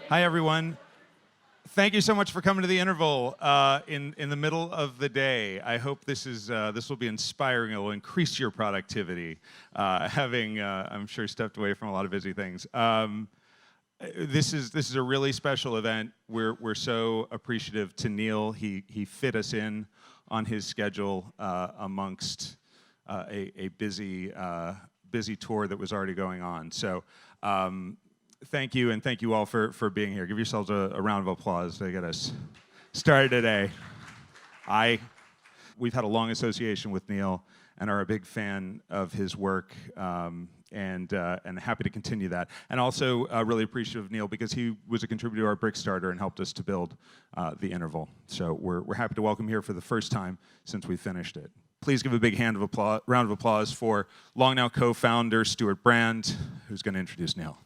Hi, everyone. Thank you so much for coming to the interval in the middle of the day. I hope this will be inspiring. It will increase your productivity, having I'm sure stepped away from a lot of busy things. This is a really special event. We're so appreciative to Neal. He fit us in on his schedule amongst a busy tour that was already going on. So. Thank you, and thank you all for being here. Give yourselves a round of applause to get us started today. We've had a long association with Neal and are a big fan of his work, and happy to continue that. And also really appreciative of Neal because he was a contributor to our Brickstarter and helped us to build the interval. So we're happy to welcome here for the first time since we finished it. Please give a big round of applause for Long Now co-founder Stewart Brand, who's going to introduce Neal.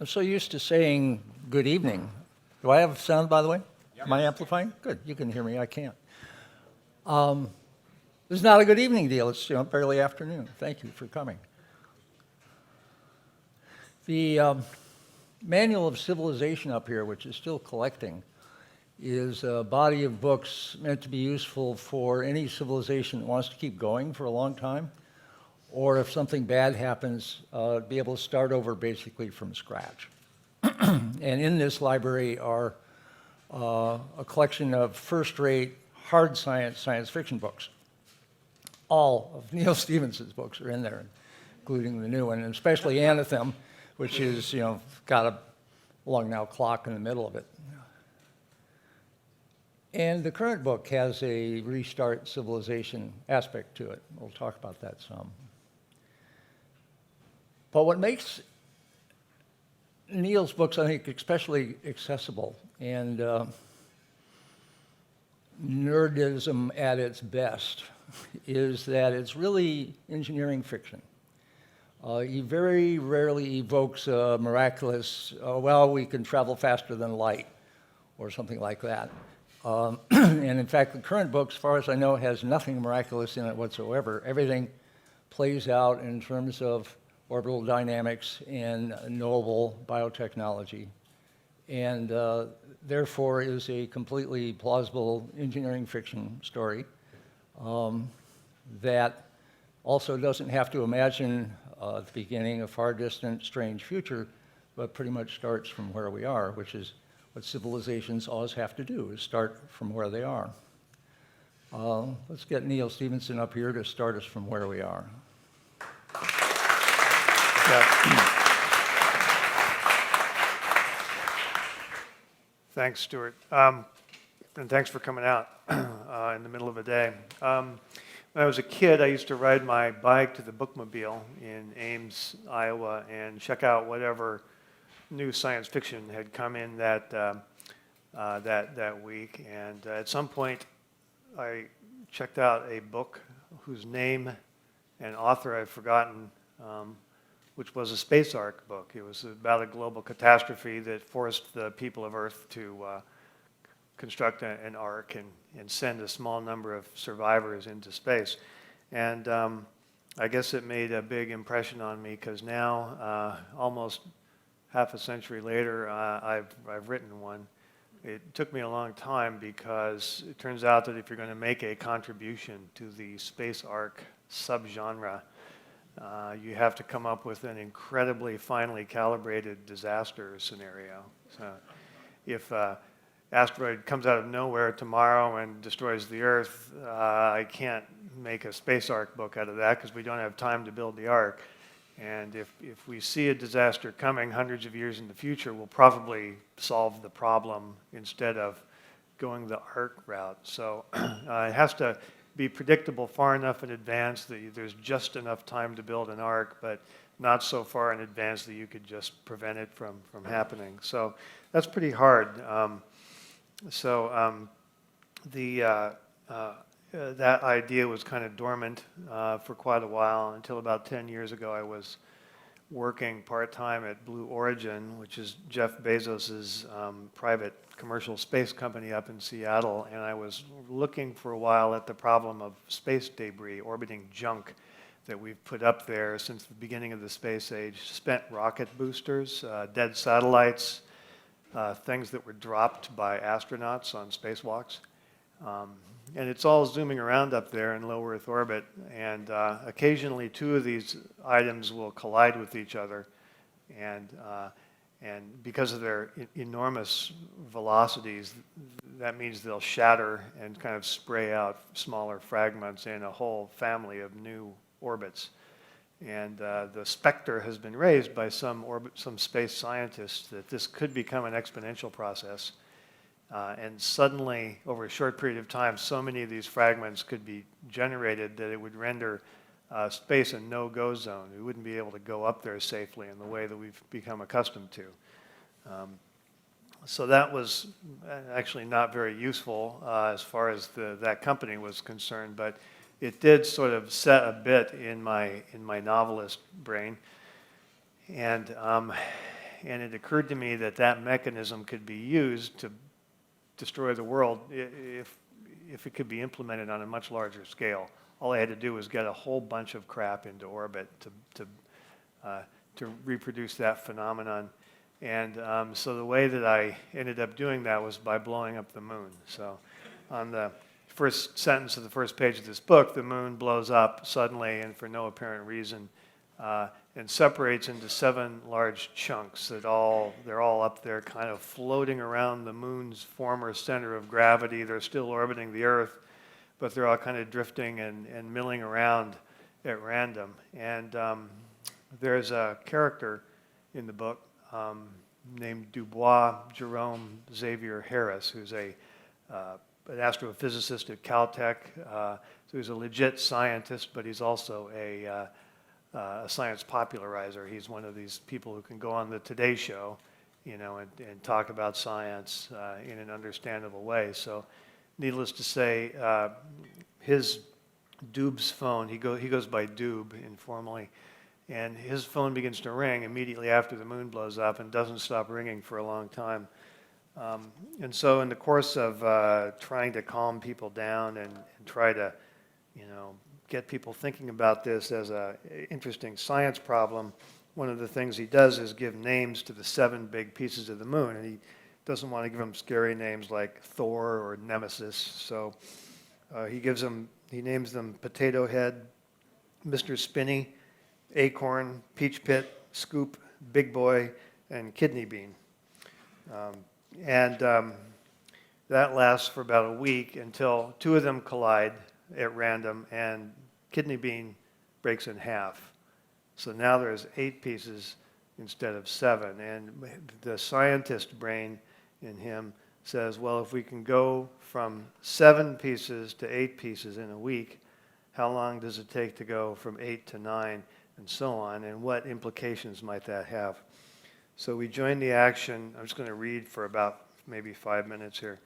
I'm so used to saying good evening. Do I have sound, by the way? Yep. Am I amplifying? Good. You can hear me. I can't. This is not a good evening deal. It's barely afternoon. Thank you for coming. The Manual of Civilization up here, which is still collecting, is a body of books meant to be useful for any civilization that wants to keep going for a long time, or if something bad happens, be able to start over basically from scratch. And in this library are a collection of first-rate hard science fiction books. All of Neal Stephenson's books are in there, including the new one, and especially Anthem, which is got a long now clock in the middle of it. And the current book has a restart civilization aspect to it. We'll talk about that some. But what makes Neal's books, I think, especially accessible and nerdism at its best is that it's really engineering fiction. He very rarely evokes a miraculous, well, we can travel faster than light, or something like that. And in fact, the current book, as far as I know, has nothing miraculous in it whatsoever. Everything plays out in terms of orbital dynamics and knowable biotechnology, and therefore is a completely plausible engineering fiction story that also doesn't have to imagine at the beginning a far distant, strange future, but pretty much starts from where we are, which is what civilizations always have to do, is start from where they are. Let's get Neal Stephenson up here to start us from where we are. Thanks, Stewart. And thanks for coming out in the middle of the day. When I was a kid, I used to ride my bike to the bookmobile in Ames, Iowa, and check out whatever new science fiction had come in that week. And at some point, I checked out a book whose name and author I've forgotten, which was a space ark book. It was about a global catastrophe that forced the people of Earth to construct an ark and send a small number of survivors into space. And I guess it made a big impression on me because now, almost half a century later, I've written one. It took me a long time because it turns out that if you're going to make a contribution to the space ark subgenre, you have to come up with an incredibly finely calibrated disaster scenario. So if asteroid comes out of nowhere tomorrow and destroys the Earth, I can't make a space ark book out of that because we don't have time to build the ark. And if we see a disaster coming hundreds of years in the future, we'll probably solve the problem instead of going the ark route. So it has to be predictable far enough in advance that there's just enough time to build an ark, but not so far in advance that you could just prevent it from happening. So that's pretty hard. That idea was kind of dormant for quite a while until about 10 years ago. I was working part-time at Blue Origin, which is Jeff Bezos's private commercial space company up in Seattle, and I was looking for a while at the problem of space debris, orbiting junk that we've put up there since the beginning of the space age. Spent rocket boosters, dead satellites, things that were dropped by astronauts on spacewalks. And it's all zooming around up there in low Earth orbit, and occasionally two of these items will collide with each other, and because of their enormous velocities, that means they'll shatter and kind of spray out smaller fragments in a whole family of new orbits. And the specter has been raised by some space scientists that this could become an exponential process. And suddenly, over a short period of time, so many of these fragments could be generated that it would render space a no-go zone. We wouldn't be able to go up there safely in the way that we've become accustomed to. So that was actually not very useful as far as that company was concerned, but it did sort of set a bit in my novelist brain, and it occurred to me that mechanism could be used to destroy the world if it could be implemented on a much larger scale. All I had to do was get a whole bunch of crap into orbit to reproduce that phenomenon. And so the way that I ended up doing that was by blowing up the moon. So on the first sentence of the first page of this book, the moon blows up suddenly and for no apparent reason, and separates into 7 large chunks they're all up there kind of floating around the moon's former center of gravity. They're still orbiting the Earth, but they're all kind of drifting and milling around at random. And there's a character in the book named Dubois Jerome Xavier Harris, who's an astrophysicist at Caltech. So he's a legit scientist, but he's also a science popularizer. He's one of these people who can go on the Today Show, and talk about science in an understandable way. So, needless to say, his Dube's phone, he goes by Dube informally, and his phone begins to ring immediately after the moon blows up and doesn't stop ringing for a long time. And so in the course of trying to calm people down and try to, get people thinking about this as an interesting science problem, one of the things he does is give names to the 7 big pieces of the moon. And he doesn't want to give them scary names like Thor or Nemesis. So he names them Potato Head, Mr. Spinney, Acorn, Peach Pit, Scoop, Big Boy, and Kidney Bean. That lasts for about a week until 2 of them collide at random and Kidney Bean breaks in half. So now there's 8 pieces instead of 7. And the scientist brain in him says, well, if we can go from 7 pieces to 8 pieces in a week, how long does it take to go from 8 to 9 and so on, and what implications might that have? So we joined the action. I'm just going to read for about maybe 5 minutes here.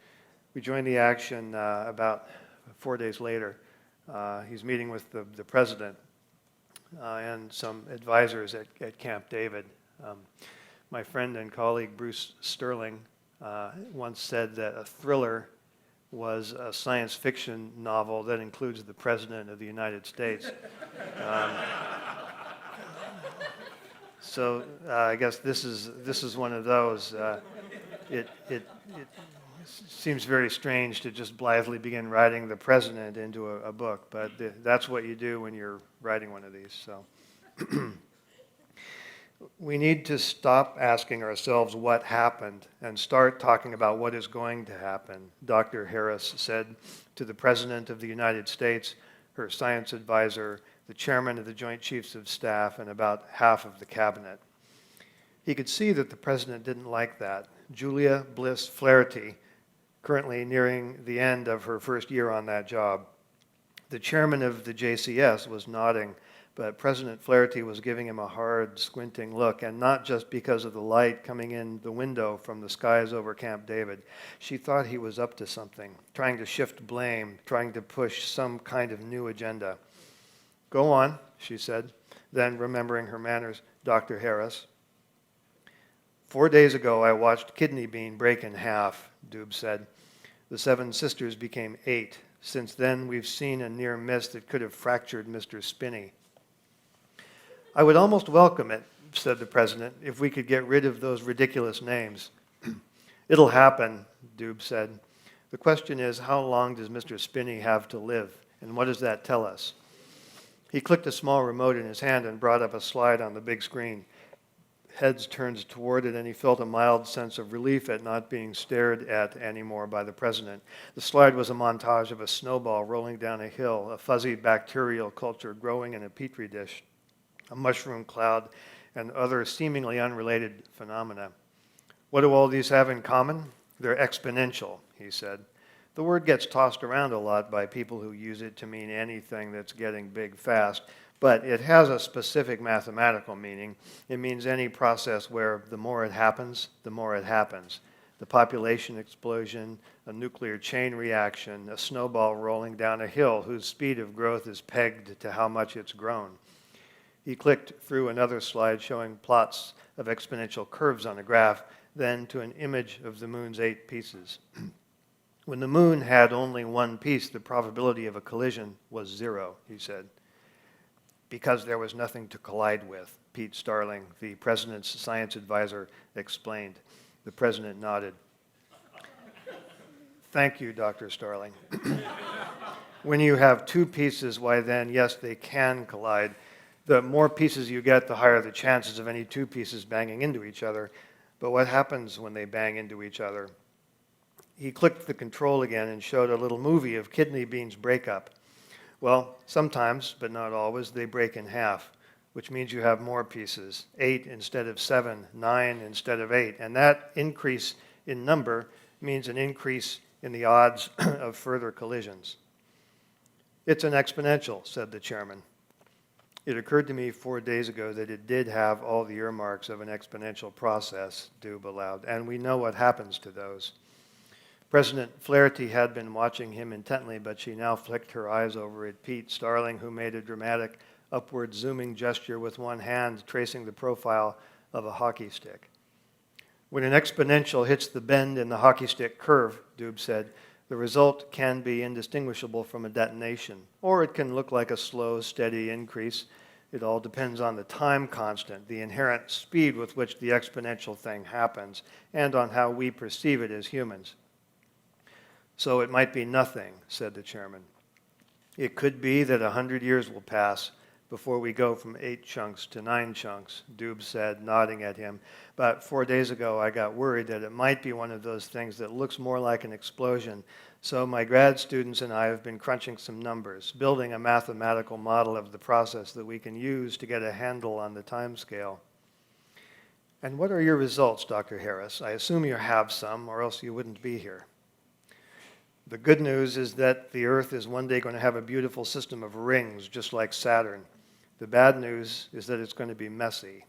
We joined the action about 4 days later. He's meeting with the president and some advisors at Camp David. My friend and colleague Bruce Sterling once said that a thriller was a science fiction novel that includes the President of the United States. So I guess this is one of those. It seems very strange to just blithely begin writing the president into a book, but that's what you do when you're writing one of these. So we need to stop asking ourselves what happened and start talking about what is going to happen, Dr. Harris said to the President of the United States, her science advisor, the chairman of the Joint Chiefs of Staff, and about half of the cabinet. He could see that the president didn't like that. Julia Bliss Flaherty, currently nearing the end of her first year on that job. The chairman of the JCS was nodding, but President Flaherty was giving him a hard, squinting look, and not just because of the light coming in the window from the skies over Camp David. She thought he was up to something, trying to shift blame, trying to push some kind of new agenda. Go on, she said, then remembering her manners, Dr. Harris. 4 days ago, I watched Kidney Bean break in half, Dube said. The 7 sisters became 8. Since then, we've seen a near miss that could have fractured Mr. Spinney. I would almost welcome it, said the president, if we could get rid of those ridiculous names. It'll happen, Doob said. The question is, how long does Mr. Spinney have to live, and what does that tell us? He clicked a small remote in his hand and brought up a slide on the big screen. Heads turned toward it, and he felt a mild sense of relief at not being stared at anymore by the president. The slide was a montage of a snowball rolling down a hill, a fuzzy bacterial culture growing in a petri dish, a mushroom cloud, and other seemingly unrelated phenomena. What do all these have in common? They're exponential, he said. The word gets tossed around a lot by people who use it to mean anything that's getting big fast, but it has a specific mathematical meaning. It means any process where the more it happens, the more it happens. The population explosion, a nuclear chain reaction, a snowball rolling down a hill whose speed of growth is pegged to how much it's grown. He clicked through another slide showing plots of exponential curves on a graph, then to an image of the moon's 8 pieces. When the moon had only one piece, the probability of a collision was 0, he said. Because there was nothing to collide with, Pete Starling, the president's science advisor, explained. The president nodded. Thank you, Dr. Starling. When you have 2 pieces, why then, yes, they can collide. The more pieces you get, the higher the chances of any 2 pieces banging into each other. But what happens when they bang into each other? He clicked the control again and showed a little movie of kidney beans breakup. Well, sometimes, but not always, they break in half, which means you have more pieces, 8 instead of 7, 9 instead of 8. And that increase in number means an increase in the odds of further collisions. It's an exponential, said the chairman. It occurred to me 4 days ago that it did have all the earmarks of an exponential process, Doob allowed, and we know what happens to those. President Flaherty had been watching him intently, but she now flicked her eyes over at Pete Starling, who made a dramatic upward zooming gesture with one hand tracing the profile of a hockey stick. When an exponential hits the bend in the hockey stick curve, Doob said, the result can be indistinguishable from a detonation, or it can look like a slow, steady increase. It all depends on the time constant, the inherent speed with which the exponential thing happens, and on how we perceive it as humans. So it might be nothing, said the chairman. It could be that 100 years will pass before we go from 8 chunks to 9 chunks, Doob said, nodding at him. But 4 days ago, I got worried that it might be one of those things that looks more like an explosion. So my grad students and I have been crunching some numbers, building a mathematical model of the process that we can use to get a handle on the time scale. And what are your results, Dr. Harris? I assume you have some, or else you wouldn't be here. The good news is that the Earth is one day going to have a beautiful system of rings, just like Saturn. The bad news is that it's going to be messy.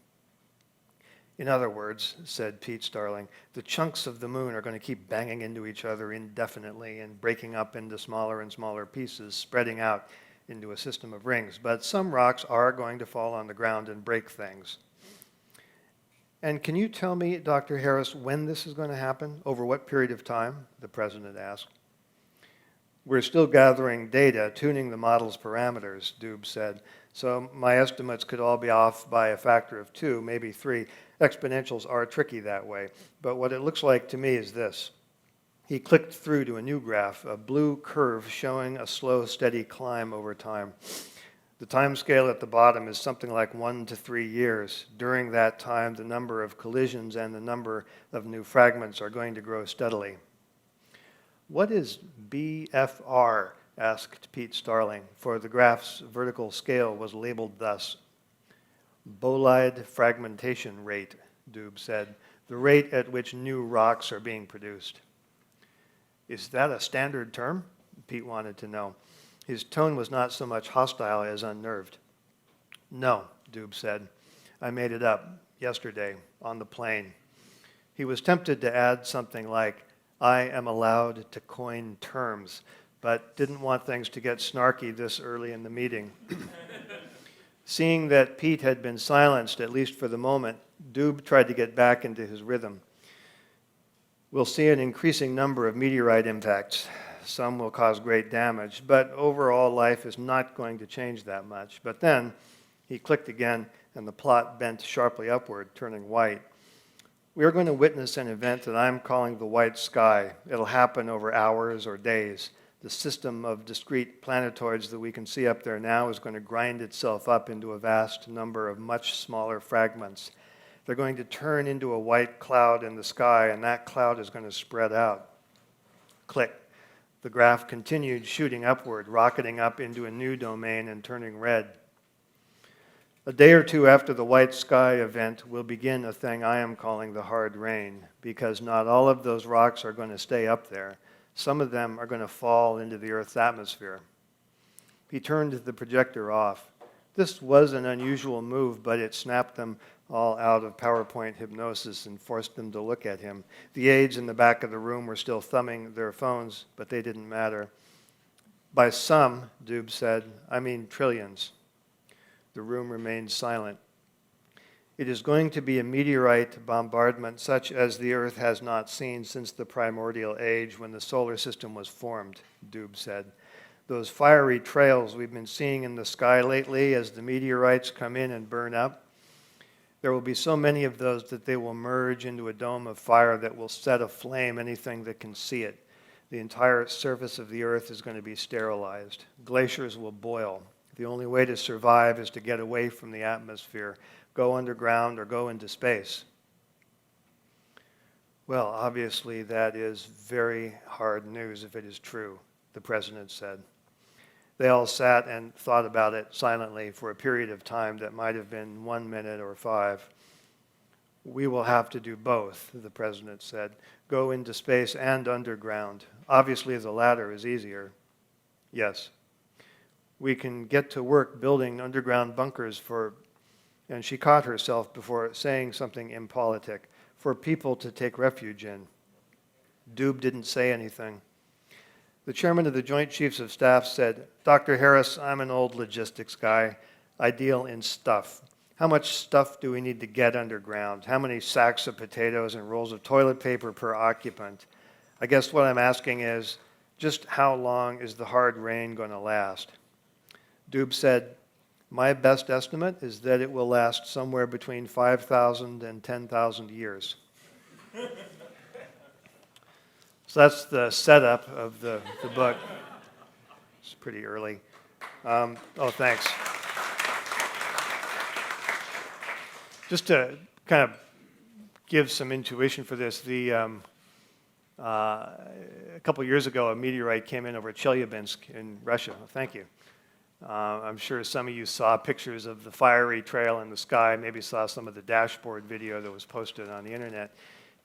In other words, said Pete Starling, the chunks of the moon are going to keep banging into each other indefinitely and breaking up into smaller and smaller pieces, spreading out into a system of rings. But some rocks are going to fall on the ground and break things. And can you tell me, Dr. Harris, when this is going to happen? Over what period of time? The president asked. We're still gathering data, tuning the model's parameters, Doob said. So my estimates could all be off by a factor of 2, maybe 3. Exponentials are tricky that way. But what it looks like to me is this. He clicked through to a new graph, a blue curve showing a slow, steady climb over time. The time scale at the bottom is something like 1 to 3 years. During that time, the number of collisions and the number of new fragments are going to grow steadily. What is BFR? Asked Pete Starling, for the graph's vertical scale was labeled thus. Bolide fragmentation rate, Doob said, the rate at which new rocks are being produced. Is that a standard term? Pete wanted to know. His tone was not so much hostile as unnerved. No, Doob said. I made it up yesterday on the plane. He was tempted to add something like, I am allowed to coin terms, but didn't want things to get snarky this early in the meeting. Seeing that Pete had been silenced, at least for the moment, Doob tried to get back into his rhythm. We'll see an increasing number of meteorite impacts. Some will cause great damage, but overall life is not going to change that much. But then he clicked again and the plot bent sharply upward, turning white. We are going to witness an event that I'm calling the white sky. It'll happen over hours or days. The system of discrete planetoids that we can see up there now is going to grind itself up into a vast number of much smaller fragments. They're going to turn into a white cloud in the sky, and that cloud is going to spread out. Click. The graph continued shooting upward, rocketing up into a new domain and turning red. A day or two after the white sky event, we'll begin a thing I am calling the hard rain, because not all of those rocks are going to stay up there. Some of them are going to fall into the Earth's atmosphere. He turned the projector off. This was an unusual move, but it snapped them all out of PowerPoint hypnosis and forced them to look at him. The aides in the back of the room were still thumbing their phones, but they didn't matter. By some, Doob said, I mean trillions. The room remained silent. It is going to be a meteorite bombardment such as the Earth has not seen since the primordial age when the solar system was formed, Doob said. Those fiery trails we've been seeing in the sky lately as the meteorites come in and burn up, there will be so many of those that they will merge into a dome of fire that will set aflame anything that can see it. The entire surface of the Earth is going to be sterilized. Glaciers will boil. The only way to survive is to get away from the atmosphere, go underground or go into space. Well, obviously that is very hard news if it is true, the president said. They all sat and thought about it silently for a period of time that might have been 1 minute or 5. We will have to do both, the president said. Go into space and underground. Obviously the latter is easier. Yes. We can get to work building underground bunkers for, and she caught herself before saying something impolitic, for people to take refuge in. Doob didn't say anything. The chairman of the Joint Chiefs of Staff said, Dr. Harris, I'm an old logistics guy. I deal in stuff. How much stuff do we need to get underground? How many sacks of potatoes and rolls of toilet paper per occupant? I guess what I'm asking is, just how long is the hard rain going to last? Doob said, my best estimate is that it will last somewhere between 5,000 and 10,000 years. So that's the setup of the book. It's pretty early. Thanks. Just to kind of give some intuition for this, a couple years ago, a meteorite came in over Chelyabinsk in Russia. Thank you. I'm sure some of you saw pictures of the fiery trail in the sky, maybe saw some of the dashboard video that was posted on the internet.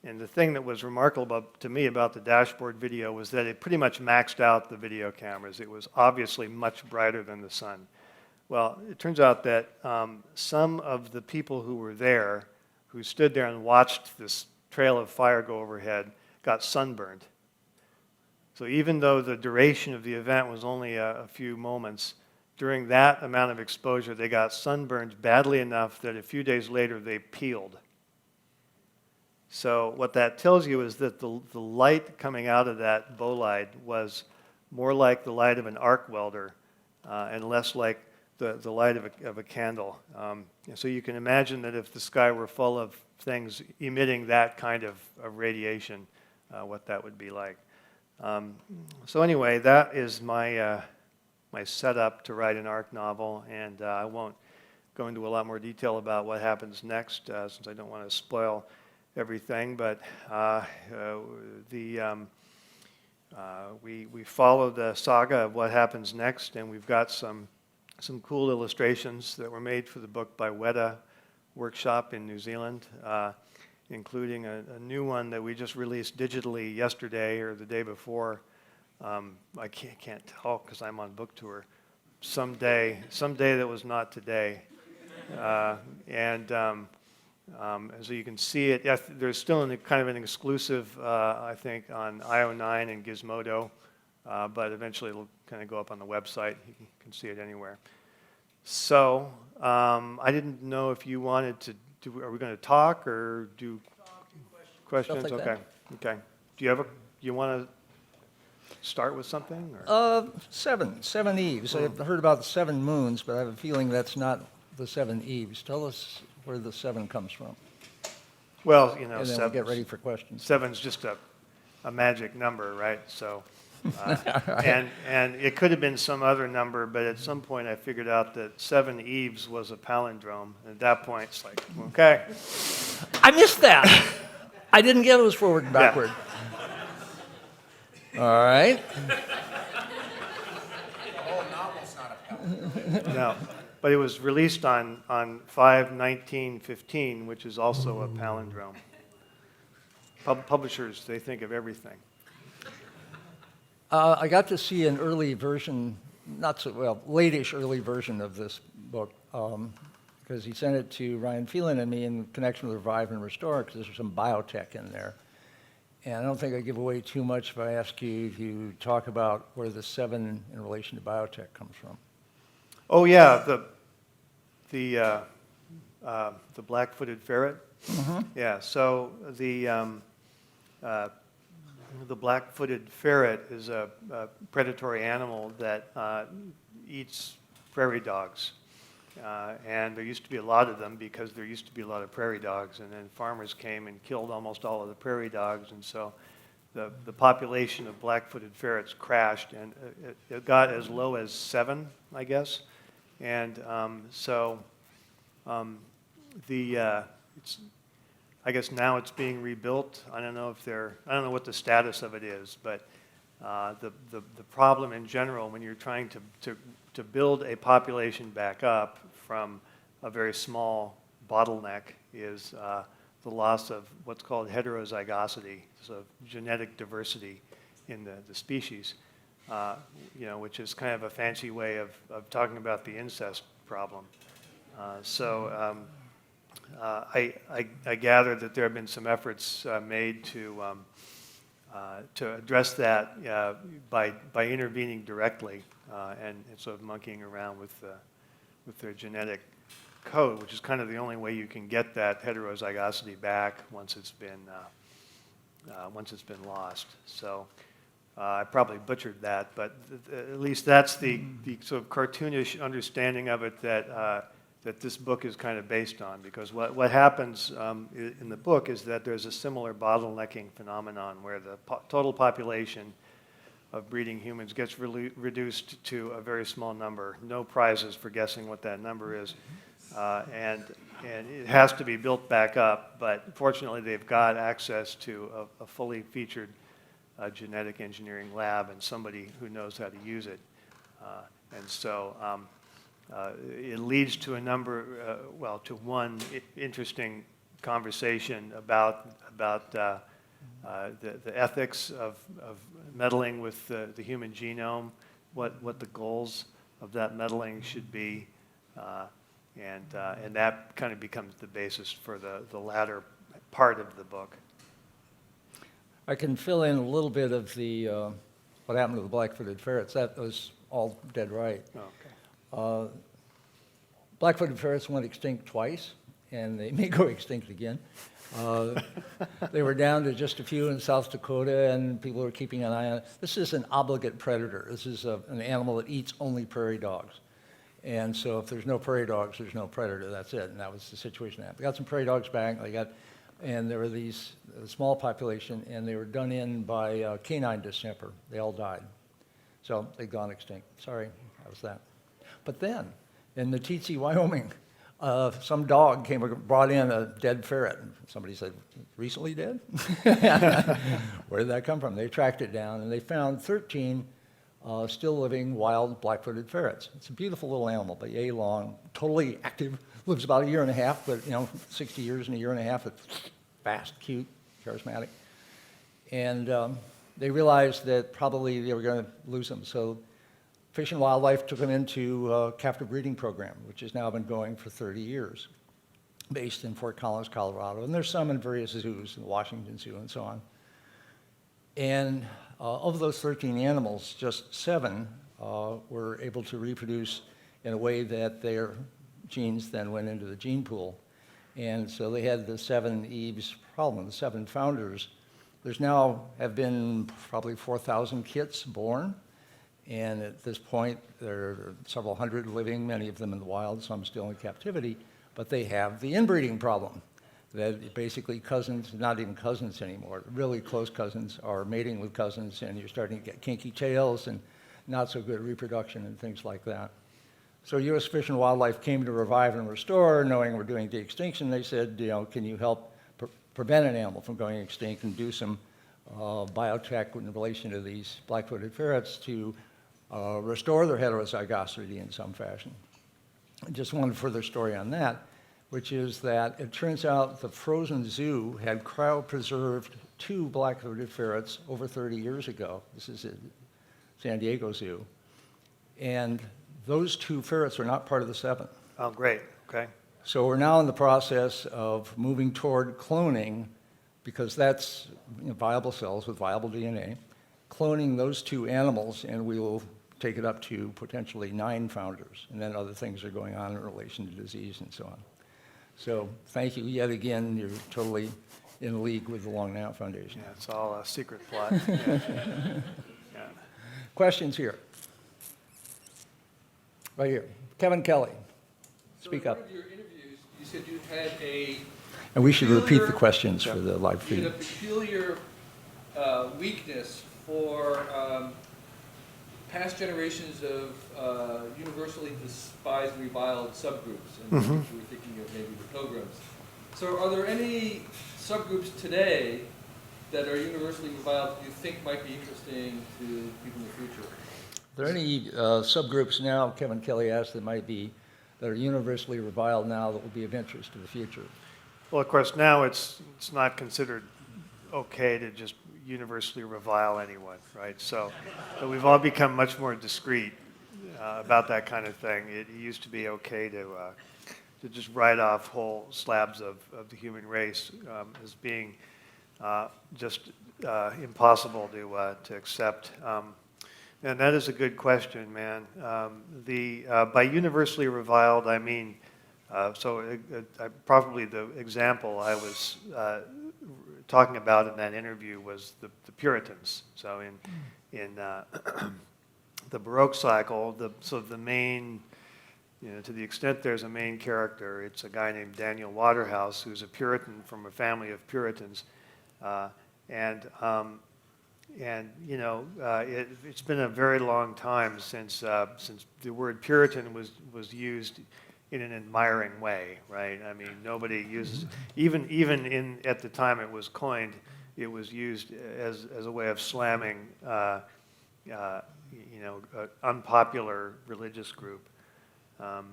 And the thing that was remarkable to me about the dashboard video was that it pretty much maxed out the video cameras. It was obviously much brighter than the sun. Well, it turns out that some of the people who were there, who stood there and watched this trail of fire go overhead, got sunburned. So even though the duration of the event was only a few moments, during that amount of exposure, they got sunburned badly enough that a few days later they peeled. So what that tells you is that the light coming out of that bolide was more like the light of an arc welder and less like the light of a candle. So you can imagine that if the sky were full of things emitting that kind of radiation, what that would be like. So anyway, that is my setup to write an ARC novel, and I won't go into a lot more detail about what happens next since I don't want to spoil everything, but we follow the saga of what happens next, and we've got some cool illustrations that were made for the book by Weta Workshop in New Zealand, including a new one that we just released digitally yesterday or the day before. I can't tell because I'm on book tour. Someday that was not today. So you can see it. Yeah, there's still kind of an exclusive, I think, on IO9 and Gizmodo, but eventually it'll kind of go up on the website. You can see it anywhere. So I didn't know if you wanted to do. Are we going to talk or do questions? Stuff like Okay. that. Okay. You want to start with something? Or? Seveneves. I've heard about the 7 moons, but I have a feeling that's not the Seveneves. Tell us where the 7 comes from, Well, and then we'll get ready for questions. seven's just a magic number, right? So, and it could have been some other number, but at some point I figured out that Seveneves was a palindrome. And at that point, it's like, okay. I missed that. I didn't get it was forward and backward. All right. No, but it was released on 5/19/15, which is also a palindrome. Publishers, they think of everything. I got to see an early version, not so well, late-ish early version of this book, because he sent it to Ryan Phelan and me in connection with Revive and Restore, because there's some biotech in there. And I don't think I give away too much if I ask you to talk about where the 7 in relation to biotech comes from. Oh yeah, the Black-Footed Ferret. Mm-hmm. Yeah, so the Black-Footed Ferret is a predatory animal that eats prairie dogs. And there used to be a lot of them because there used to be a lot of prairie dogs, and then farmers came and killed almost all of the prairie dogs, and so the population of black-footed ferrets crashed, and it got as low as 7, I guess. And I guess now it's being rebuilt. I don't know what the status of it is, but the problem in general when you're trying to build a population back up from a very small bottleneck is the loss of what's called heterozygosity, so genetic diversity in the species, which is kind of a fancy way of talking about the incest problem. I gather that there have been some efforts made to address that by intervening directly and sort of monkeying around with their genetic code, which is kind of the only way you can get that heterozygosity back once it's been lost. So I probably butchered that, but at least that's the sort of cartoonish understanding of it that this book is kind of based on, because what happens in the book is that there's a similar bottlenecking phenomenon where the total population of breeding humans gets reduced to a very small number, no prizes for guessing what that number is, and it has to be built back up, but fortunately they've got access to a fully featured genetic engineering lab and somebody who knows how to use it. And so it leads to to one interesting conversation about the ethics of meddling with the human genome, what the goals of that meddling should be, and that kind of becomes the basis for the latter part of the book. I can fill in a little bit of the what happened to the black-footed ferrets. That was all dead right. Okay. Black-footed ferrets went extinct twice, and they may go extinct again. They were down to just a few in South Dakota, and people were keeping an eye on it. This is an obligate predator. This is an animal that eats only prairie dogs. And so if there's no prairie dogs, there's no predator. That's it. And that was the situation. They got some prairie dogs back. And there were these small population, and they were done in by canine distemper. They all died. So they'd gone extinct. Sorry, that was that. But then, in Meeteetse, Wyoming, some dog brought in a dead ferret. Somebody said, recently dead? Where did that come from? They tracked it down, and they found 13 still living wild black-footed ferrets. It's a beautiful little animal, about yay long, totally active, lives about a year and a half, but 60 years in a year and a half, it's fast, cute, charismatic. And they realized that probably they were going to lose them. So Fish and Wildlife took them into a captive breeding program, which has now been going for 30 years, based in Fort Collins, Colorado. And there's some in various zoos, in the Washington Zoo and so on. And of those 13 animals, just 7 were able to reproduce in a way that their genes then went into the gene pool. And so they had the Seveneves problem, the 7 founders. There's now have been probably 4,000 kits born, And at this point, there are several hundred living, many of them in the wild, some still in captivity, but they have the inbreeding problem. That basically cousins, not even cousins anymore, really close cousins are mating with cousins, and you're starting to get kinky tails and not so good reproduction and things like that. So U.S. Fish and Wildlife came to revive and restore, knowing we're doing de-extinction. They said, can you help prevent an animal from going extinct and do some biotech in relation to these black-footed ferrets to restore their heterozygosity in some fashion. Just one further story on that, which is that it turns out the frozen zoo had cryopreserved 2 black-footed ferrets over 30 years ago. This is at San Diego Zoo. And those 2 ferrets are not part of the 7. Oh, great. Okay. So we're now in the process of moving toward cloning, because that's viable cells with viable DNA, cloning those 2 animals, and we will take it up to potentially 9 founders. And then other things are going on in relation to disease and so on. So thank you yet again. You're totally in league with the Long Now Foundation. Yeah, it's all a secret plot. Yeah. Yeah. Questions here? Right here. Kevin Kelly. Speak up. In one of your interviews, you said you had a And we should repeat the questions for the live you feed. had a peculiar weakness for past generations of universally despised and reviled subgroups. And you were thinking of maybe the Pilgrims. So are there any subgroups today that are universally reviled that you think might be interesting to people in the future? Are there any subgroups now, Kevin Kelly asked, that are universally reviled now that will be of interest to the future? Well, of course, now it's not considered okay to just universally revile anyone, right? So we've all become much more discreet about that kind of thing. It used to be okay to just write off whole slabs of the human race as being just impossible to accept. And that is a good question, man. By universally reviled, I mean, probably the example I was talking about in that interview was the Puritans. So in the Baroque cycle, the main, to the extent there's a main character, it's a guy named Daniel Waterhouse, who's a Puritan from a family of Puritans, it's been a very long time since the word Puritan was used in an admiring way, right? I mean, nobody uses, even at the time it was coined, it was used as a way of slamming, an unpopular religious group. But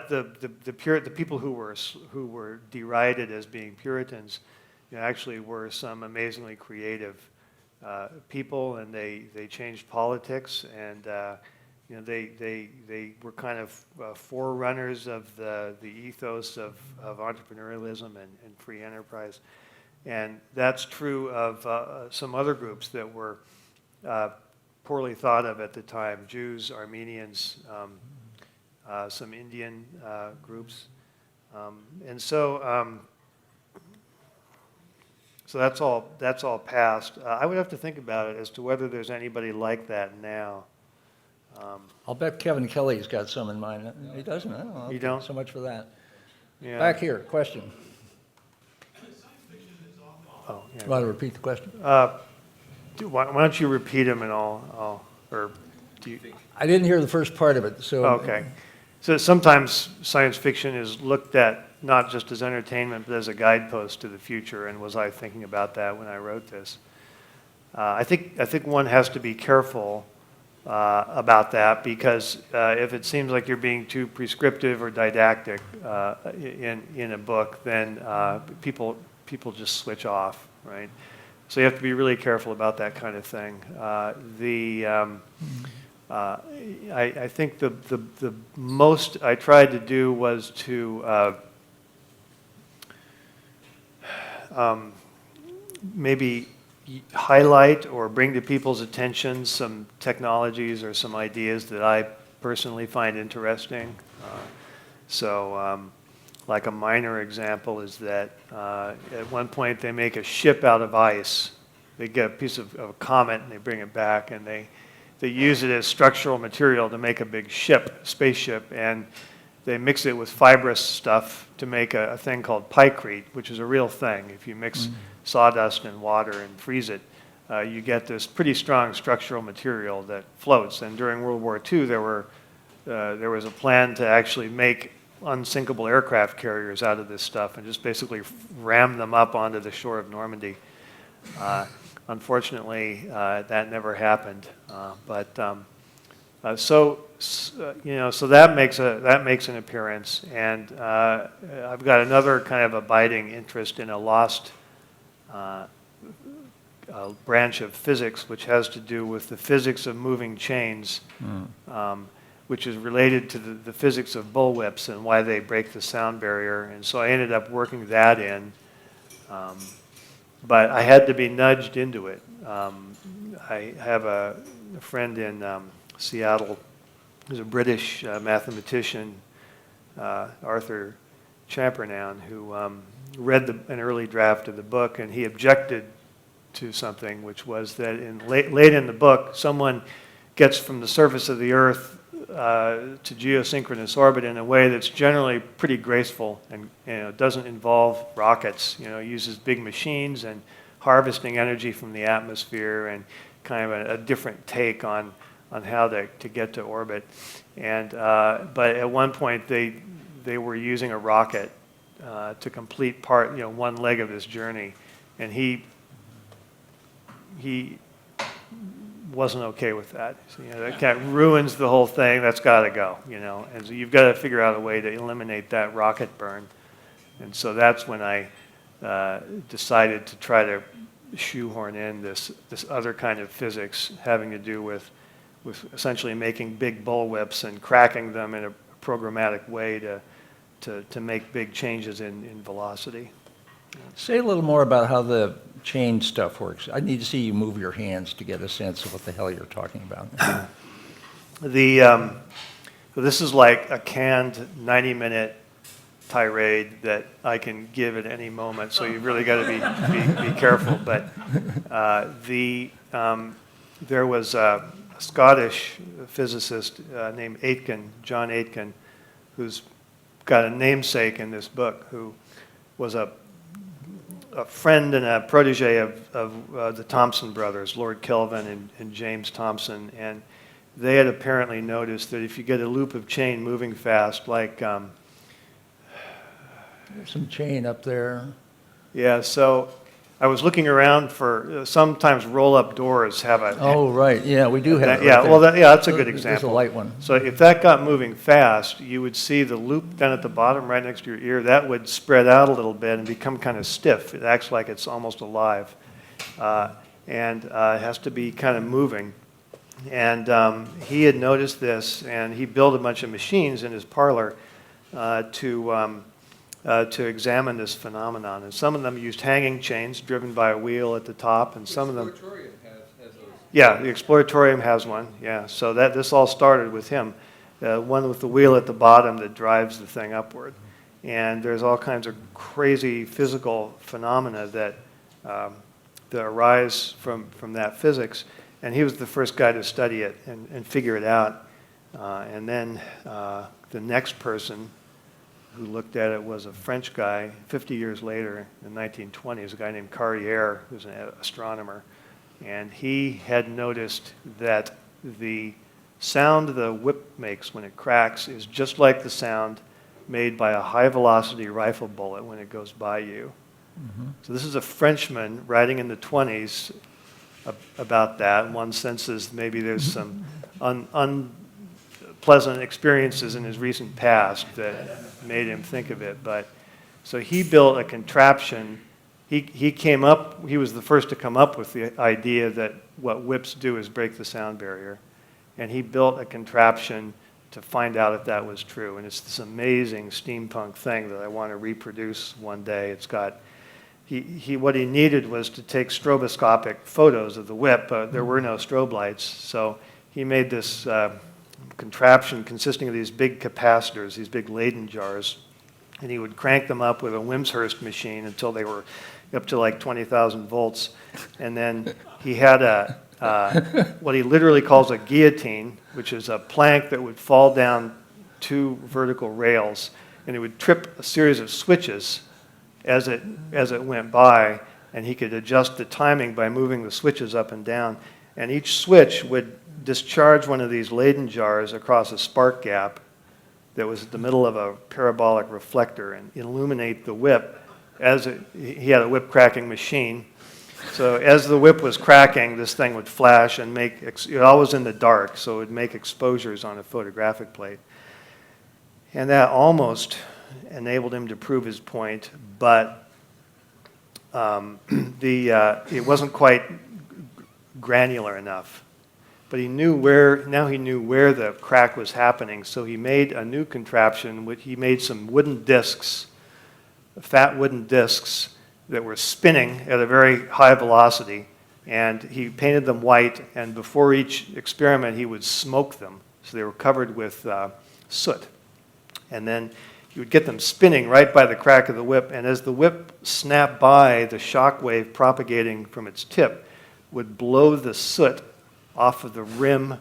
the people who were derided as being Puritans, actually were some amazingly creative people, and they changed politics, and they were kind of forerunners of the ethos of entrepreneurialism and free enterprise. And that's true of some other groups that were poorly thought of at the time: Jews, Armenians, some Indian groups, and so. So that's all past. I would have to think about it as to whether there's anybody like that now. I'll bet Kevin Kelly's got some in mind. He doesn't? Oh, You okay. don't? So much for that. Yeah. Back here, question. Oh, yeah. You want to repeat the question? Why don't you repeat them and or do you? I didn't hear the first part of it, so. Okay. So sometimes science fiction is looked at not just as entertainment, but as a guidepost to the future. And was I thinking about that when I wrote this? I think one has to be careful about that, because if it seems like you're being too prescriptive or didactic in a book, then people just switch off, right? So you have to be really careful about that kind of thing. I think the most I tried to do was to maybe highlight or bring to people's attention some technologies or some ideas that I personally find interesting. Like a minor example is that at one point they make a ship out of ice, they get a piece of a comet and they bring it back, and they use it as structural material to make a big spaceship, and they mix it with fibrous stuff to make a thing called pykrete, which is a real thing. If you mix sawdust and water and freeze it, you get this pretty strong structural material that floats. And during World War II, there was a plan to actually make unsinkable aircraft carriers out of this stuff and just basically ram them up onto the shore of Normandy. Unfortunately, that never happened. So that makes an appearance, and I've got another kind of abiding interest in a lost branch of physics, which has to do with the physics of moving chains, which is related to the physics of bullwhips and why they break the sound barrier. And so I ended up working that in, but I had to be nudged into it. I have a friend in Seattle who's a British mathematician, Arthur Champernoun, who read an early draft of the book, and he objected to something, which was that late in the book, someone gets from the surface of the Earth to geosynchronous orbit in a way that's generally pretty graceful, and doesn't involve rockets. Uses big machines and harvesting energy from the atmosphere, and kind of a different take on how to get to orbit. And but at one point they were using a rocket to complete one leg of this journey, and he wasn't okay with that. So, that kind of ruins the whole thing. That's got to go. And so you've got to figure out a way to eliminate that rocket burn. And so that's when I decided to try to shoehorn in this other kind of physics having to do with essentially making big bullwhips and cracking them in a programmatic way to make big changes in velocity. Say a little more about how the chain stuff works. I need to see you move your hands to get a sense of what the hell you're talking about. This is like a canned 90-minute tirade that I can give at any moment, so you've really got to be careful. But there was a Scottish physicist named Aitken, John Aitken, who's got a namesake in this book, who was a friend and a protege of the Thomson brothers, Lord Kelvin and James Thomson, and they had apparently noticed that if you get a loop of chain moving fast, like There's some chain up there. yeah, so I was looking around for sometimes roll-up doors have a Oh, right. Yeah, we do have it. yeah, right well, there. that's a good example. There's a light one. So if that got moving fast, you would see the loop down at the bottom right next to your ear. That would spread out a little bit and become kind of stiff. It acts like it's almost alive. And it has to be kind of moving. And he had noticed this, and he built a bunch of machines in his parlor to examine this phenomenon. And some of them used hanging chains driven by a wheel at the top, and some of them... Exploratorium has those. Yeah, the Exploratorium has one, yeah. So this all started with him, one with the wheel at the bottom that drives the thing upward. And there's all kinds of crazy physical phenomena that arise from that physics. And he was the first guy to study it and figure it out. And then the next person who looked at it was a French guy 50 years later in the 1920s, a guy named Carrière, who's an astronomer. And he had noticed that the sound the whip makes when it cracks is just like the sound made by a high-velocity rifle bullet when it goes by you. Mm-hmm. So this is a Frenchman writing in the 20s about that. One senses maybe there's some unpleasant experiences in his recent past that made him think of it. But so he built a contraption. He was the first to come up with the idea that what whips do is break the sound barrier. And he built a contraption to find out if that was true. And it's this amazing steampunk thing that I want to reproduce one day. It's got, what he needed was to take stroboscopic photos of the whip, but there were no strobe lights. So he made this contraption consisting of these big capacitors, these big Leyden jars, and he would crank them up with a Wimshurst machine until they were, up to like 20,000 volts. And then he had what he literally calls a guillotine, which is a plank that would fall down 2 vertical rails, and it would trip a series of switches as it went by, and he could adjust the timing by moving the switches up and down. And each switch would discharge one of these Leyden jars across a spark gap that was at the middle of a parabolic reflector and illuminate the whip he had a whip cracking machine. So as the whip was cracking, this thing would flash and it always in the dark, so it would make exposures on a photographic plate. And that almost enabled him to prove his point, but it wasn't quite granular enough. But he knew where the crack was happening, so he made a new contraption. He made some wooden discs, fat wooden discs that were spinning at a very high velocity, and he painted them white, and before each experiment he would smoke them, so they were covered with soot. And then he would get them spinning right by the crack of the whip, and as the whip snapped by, the shock wave propagating from its tip would blow the soot off of the rim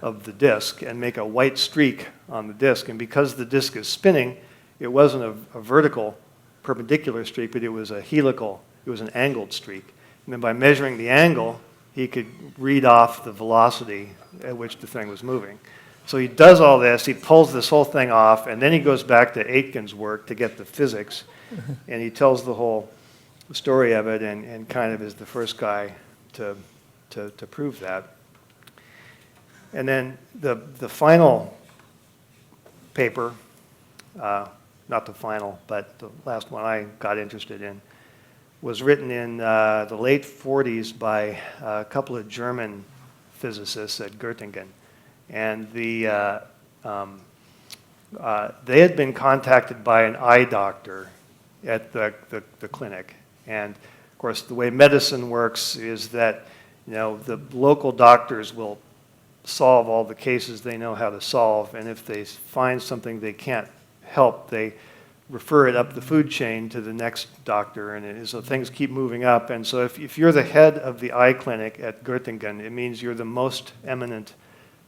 of the disc and make a white streak on the disc. And because the disc is spinning, it wasn't a vertical perpendicular streak, but it was a helical, it was an angled streak. And then by measuring the angle, he could read off the velocity at which the thing was moving. So he does all this, he pulls this whole thing off, and then he goes back to Aitken's work to get the physics, and he tells the whole story of it, and kind of is the first guy to prove that. And then the final paper, not the final, but the last one I got interested in, was written in the late 40s by a couple of German physicists at Göttingen. And they had been contacted by an eye doctor at the clinic. And of course, the way medicine works is that the local doctors will solve all the cases they know how to solve, and if they find something they can't help, they refer it up the food chain to the next doctor, and so things keep moving up. And so if you're the head of the eye clinic at Göttingen, it means you're the most eminent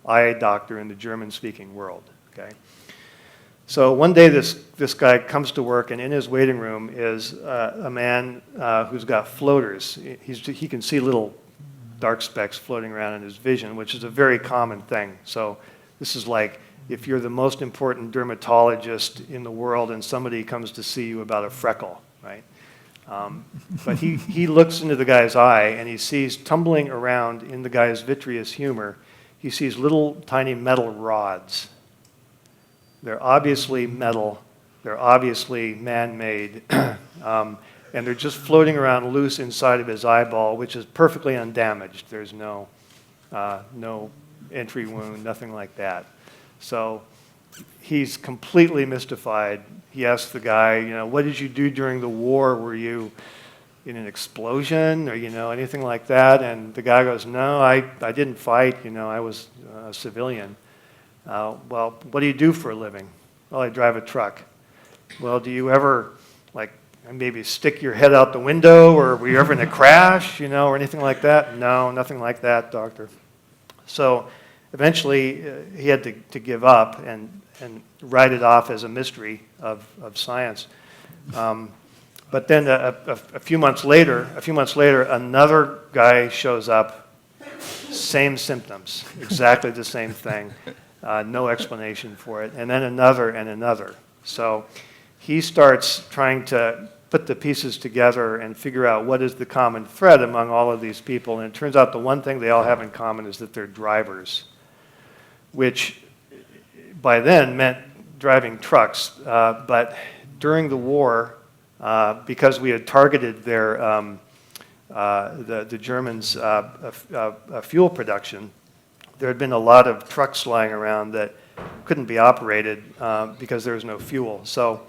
eye doctor in the German-speaking world. Okay. So one day this guy comes to work, and in his waiting room is a man who's got floaters. He can see little dark specks floating around in his vision, which is a very common thing. So this is like if you're the most important dermatologist in the world and somebody comes to see you about a freckle, right? But he looks into the guy's eye, and he sees tumbling around in the guy's vitreous humor, he sees little tiny metal rods. They're obviously metal, they're obviously man-made, and they're just floating around loose inside of his eyeball, which is perfectly undamaged. There's no entry wound, nothing like that. So he's completely mystified. He asks the guy, what did you do during the war? Were you in an explosion or, anything like that? And the guy goes, no, I didn't fight. I was a civilian. Well, what do you do for a living? Well, I drive a truck. Well, do you ever, maybe stick your head out the window, or were you ever in a crash, or anything like that? No, nothing like that, doctor. So eventually he had to give up and write it off as a mystery of science. But then a few months later, another guy shows up, same symptoms, exactly the same thing, no explanation for it, and then another and another. So he starts trying to put the pieces together and figure out what is the common thread among all of these people. And it turns out the one thing they all have in common is that they're drivers, which by then meant driving trucks. But during the war, because we had targeted the Germans' fuel production, there had been a lot of trucks lying around that couldn't be operated because there was no fuel. So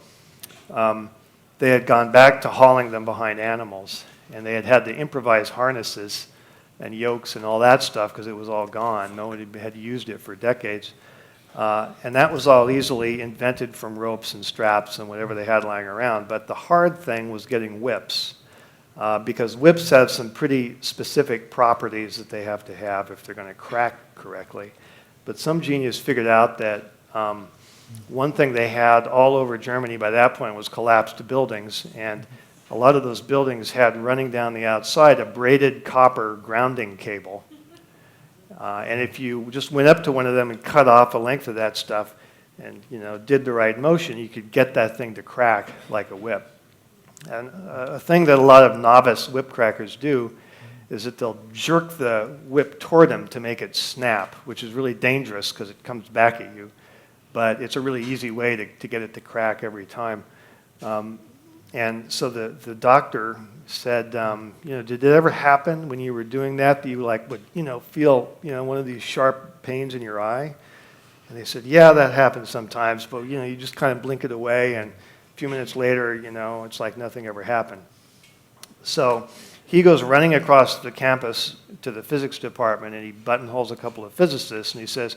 they had gone back to hauling them behind animals, and they had to improvise harnesses and yokes and all that stuff because it was all gone. Nobody had used it for decades. And that was all easily invented from ropes and straps and whatever they had lying around. But the hard thing was getting whips. because whips have some pretty specific properties that they have to have if they're going to crack correctly. But some genius figured out that one thing they had all over Germany by that point was collapsed buildings, and a lot of those buildings had running down the outside a braided copper grounding cable. And if you just went up to one of them and cut off a length of that stuff and did the right motion, you could get that thing to crack like a whip. And a thing that a lot of novice whip crackers do is that they'll jerk the whip toward them to make it snap, which is really dangerous because it comes back at you. But it's a really easy way to get it to crack every time. And so the doctor said, did it ever happen when you were doing that you would feel one of these sharp pains in your eye? And they said, yeah, that happens sometimes, but you just kind of blink it away, and a few minutes later, it's like nothing ever happened. So he goes running across the campus to the physics department, and he buttonholes a couple of physicists, and he says,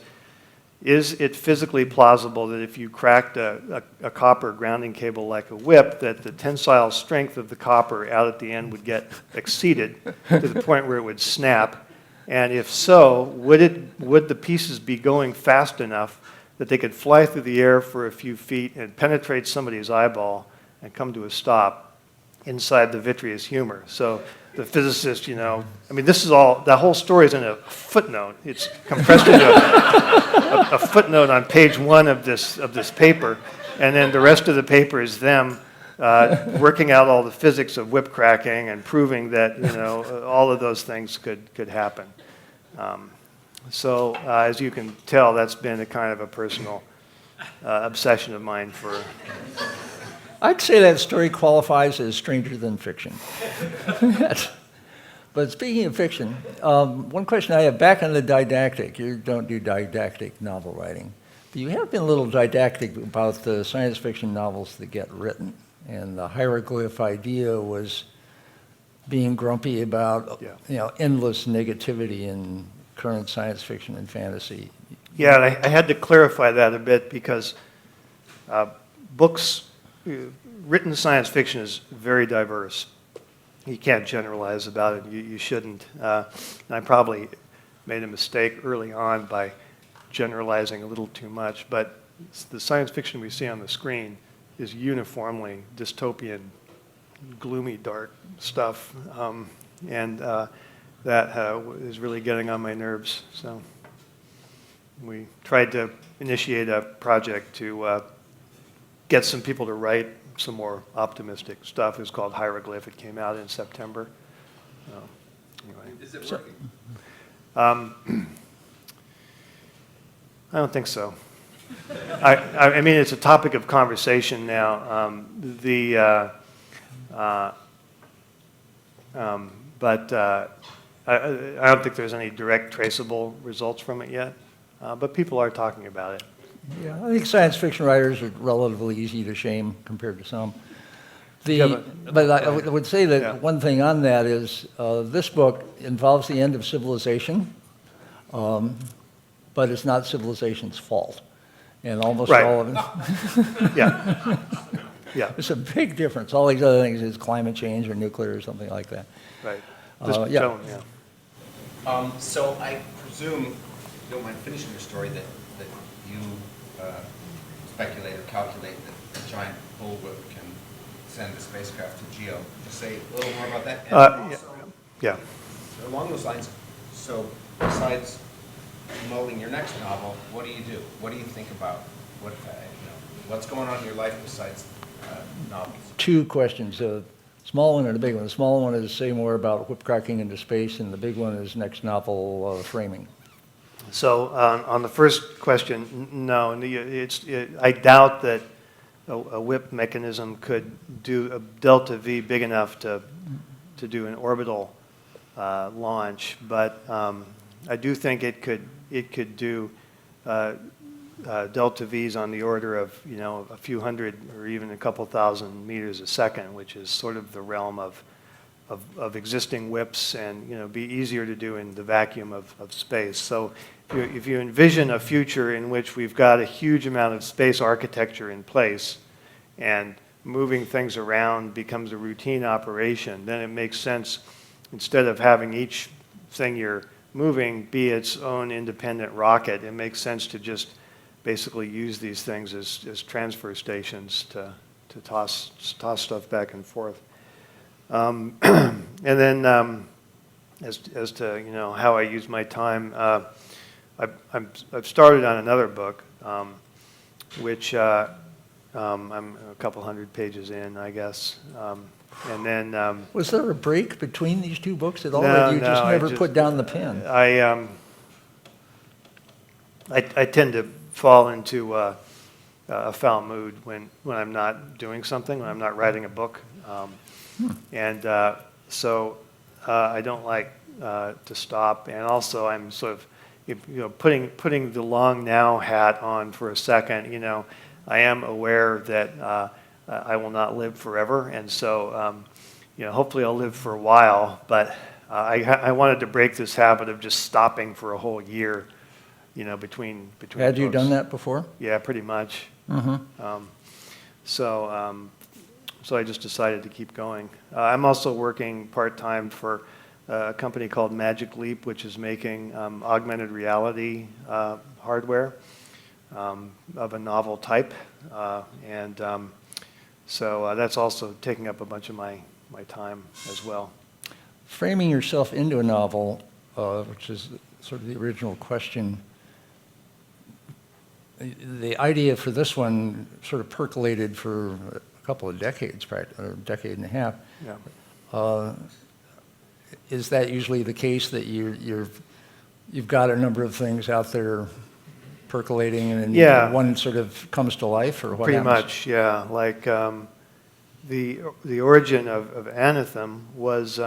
is it physically plausible that if you cracked a copper grounding cable like a whip, that the tensile strength of the copper out at the end would get exceeded to the point where it would snap? And if so, would the pieces be going fast enough that they could fly through the air for a few feet and penetrate somebody's eyeball and come to a stop inside the vitreous humor? So the physicist, this is all, the whole story is in a footnote. It's compressed into a footnote on page 1 of this paper, and then the rest of the paper is them working out all the physics of whip cracking and proving that all of those things could happen. So as you can tell, that's been a kind of a personal obsession of mine for. I'd say that story qualifies as stranger than fiction. But speaking of fiction, one question I have back on the didactic. You don't do didactic novel writing, but you have been a little didactic about the science fiction novels that get written. And the hieroglyph idea was being grumpy about endless negativity in current science fiction and fantasy. Yeah, and I had to clarify that a bit because written science fiction is very diverse. You can't generalize about it. You shouldn't. And I probably made a mistake early on by generalizing a little too much. But the science fiction we see on the screen is uniformly dystopian, gloomy, dark stuff. And that is really getting on my nerves. So we tried to initiate a project to get some people to write some more optimistic stuff. It was called Hieroglyph. It came out in September. Anyway. Is it working? I don't think so. I mean, it's a topic of conversation now. But I don't think there's any direct traceable results from it yet. But people are talking about it. Yeah, I think science fiction writers are relatively easy to shame compared to some. But I would say that one thing on that is this book involves the end of civilization, but it's not civilization's fault. And almost all of it. Yeah. Yeah. It's a big difference. All these other things is climate change or nuclear or something like that. Right. Yeah. So I presume, if you don't mind finishing your story, that you speculate or calculate that a giant bullwhip can send a spacecraft to GEO. Just say a little more about that. And also, yeah. along those lines, so besides molding your next novel, what do you do? What do you think about? What's going on in your life besides novels? Two questions, a small one and a big one. The small one is say more about whip cracking into space, and the big one is next novel framing. So on the first question, no. I doubt that a whip mechanism could do a delta V big enough to do an orbital launch, but I do think it could do delta Vs on the order of a few hundred or even a couple thousand meters a second, which is sort of the realm of existing whips and be easier to do in the vacuum of space. So if you envision a future in which we've got a huge amount of space architecture in place and moving things around becomes a routine operation, then it makes sense, instead of having each thing you're moving be its own independent rocket, it makes sense to just basically use these things as transfer stations to toss stuff back and forth. And then as to, you know, how I use my time, I've started on another book, which I'm a couple hundred pages in, I guess. And then Was there a break between these two books at all, No, or you just no, I never just- put down the pen? I tend to fall into a foul mood when I'm not doing something, when I'm not writing a book. And so I don't like to stop. And also I'm sort of, you know, putting the long now hat on for a second. You know, I am aware that I will not live forever, and so you know, hopefully I'll live for a while. But I wanted to break this habit of just stopping for a whole year, you know, between Had you books. done that before? Yeah, pretty much. Mm-hmm. So I just decided to keep going. I'm also working part-time for a company called Magic Leap, which is making augmented reality hardware of a novel type. So that's also taking up a bunch of my time as well. Framing yourself into a novel, which is sort of the original question, the idea for this one sort of percolated for a couple of decades, or a decade and a half. Yeah. Is that usually the case, that you've got a number of things out there percolating, and then Yeah. one sort of comes to life, or what Pretty happens? much, yeah. Like the origin of Anathem was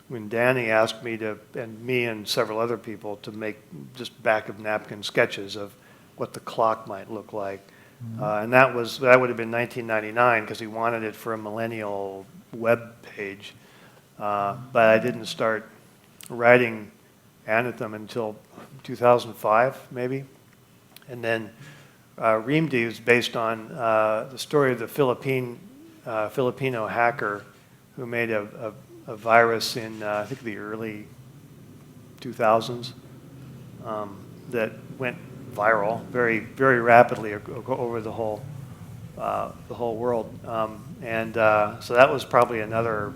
when Danny asked me to, and me and several other people, to make just back of napkin sketches of what the clock might look like. And that would have been 1999, because he wanted it for a millennial web page. But I didn't start writing Anathem until 2005, maybe. And then Reamd was based on the story of the Filipino hacker who made a virus in, I think, the early 2000s that went viral very, very rapidly over the whole world. So that was probably another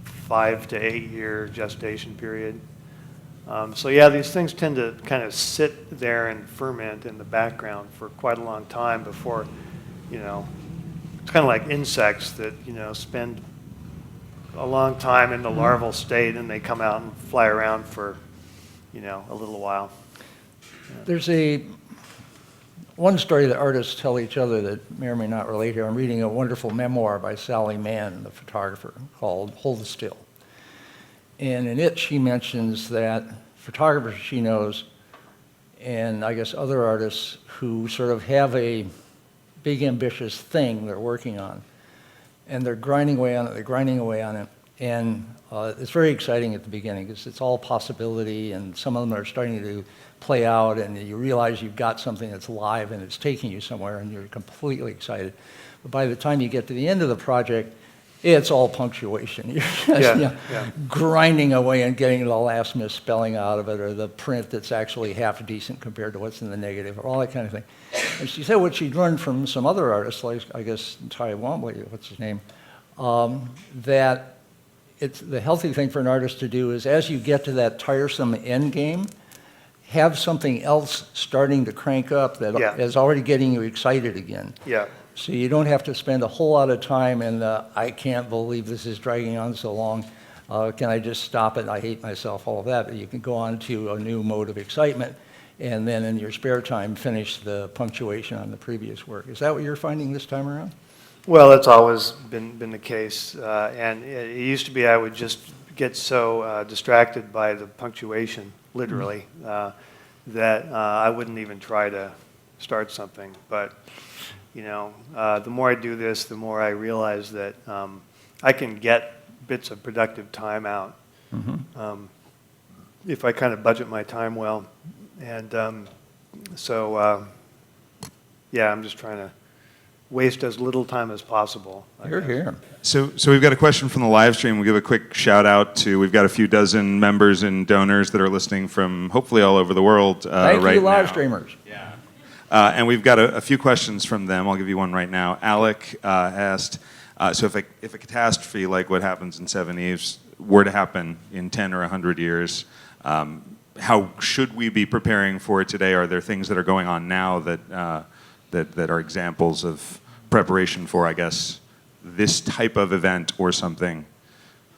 5 to 8 year gestation period. So yeah, these things tend to kind of sit there and ferment in the background for quite a long time before, you know, it's kind of like insects that, you know, spend a long time in the larval state, and they come out and fly around for, you know, a little while. There's one story that artists tell each other that may or may not relate here. I'm reading a wonderful memoir by Sally Mann, the photographer, called Hold Still. And in it, she mentions that photographers she knows, and I guess other artists who sort of have a big ambitious thing they're working on, and they're grinding away on it, and it's very exciting at the beginning, because it's all possibility, and some of them are starting to play out, and you realize you've got something that's live and it's taking you somewhere, and you're completely excited. But by the time you get to the end of the project, it's all punctuation. You're just, Yeah, you know, yeah. grinding away and getting the last misspelling out of it, or the print that's actually half decent compared to what's in the negative, or all that kind of thing. And she said what she'd learned from some other artists, like, I guess, Ty Wombly, what's his name, that it's the healthy thing for an artist to do is, as you get to that tiresome end game, have something else starting to crank up that Yeah. is already getting you excited again. Yeah. So you don't have to spend a whole lot of time in I can't believe this is dragging on so long. Can I just stop it? I hate myself, all of that. But you can go on to a new mode of excitement, and then in your spare time, finish the punctuation on the previous work. Is that what you're finding this time around? Well, that's always been the case. And it used to be I would just get so distracted by the punctuation, literally, that I wouldn't even try to start something. But you know, the more I do this, the more I realize that I can get bits of productive time out if I kind of budget my time well. And yeah, I'm just trying to waste as little time as possible. I Hear, guess. hear. So we've got a question from the live stream. We'll give a quick shout out to, we've got a few dozen members and donors that are listening from hopefully all over the world Thank right you, live now. streamers. Yeah. And we've got a few questions from them. I'll give you one right now. Alec asked, so if a catastrophe like what happens in Seveneves were to happen in 10 or 100 years, how should we be preparing for it today? Are there things that are going on now that are examples of preparation for, I guess, this type of event or something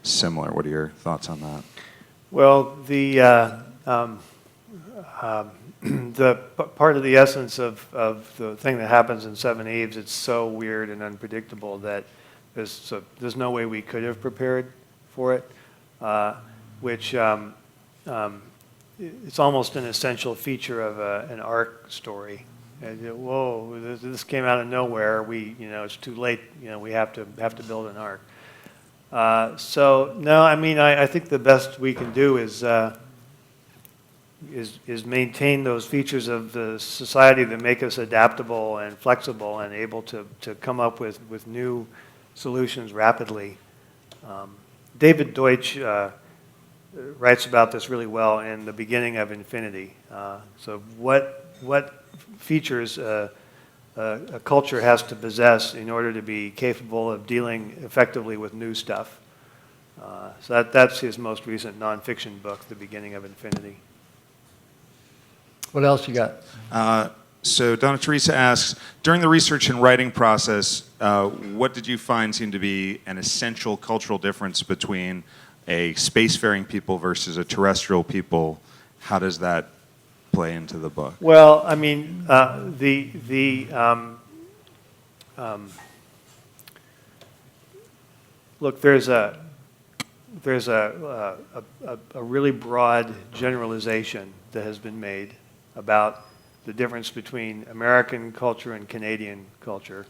similar? What are your thoughts on that? Well, the part of the essence of the thing that happens in Seveneves, it's so weird and unpredictable that there's no way we could have prepared for it, which it's almost an essential feature of an arc story. And, whoa, this came out of nowhere. It's too late. We have to build an arc. So no, I mean, I think the best we can do is maintain those features of the society that make us adaptable and flexible and able to come up with new solutions rapidly. David Deutsch writes about this really well in the beginning of Infinity. So what features a culture has to possess in order to be capable of dealing effectively with new stuff. So that's his most recent nonfiction book, The Beginning of Infinity. What else you got? So Donna Teresa asks, during the research and writing process, what did you find seemed to be an essential cultural difference between a spacefaring people versus a terrestrial people? How does that play into the book? Well, I mean, look, there's a really broad generalization that has been made about the difference between American culture and Canadian culture.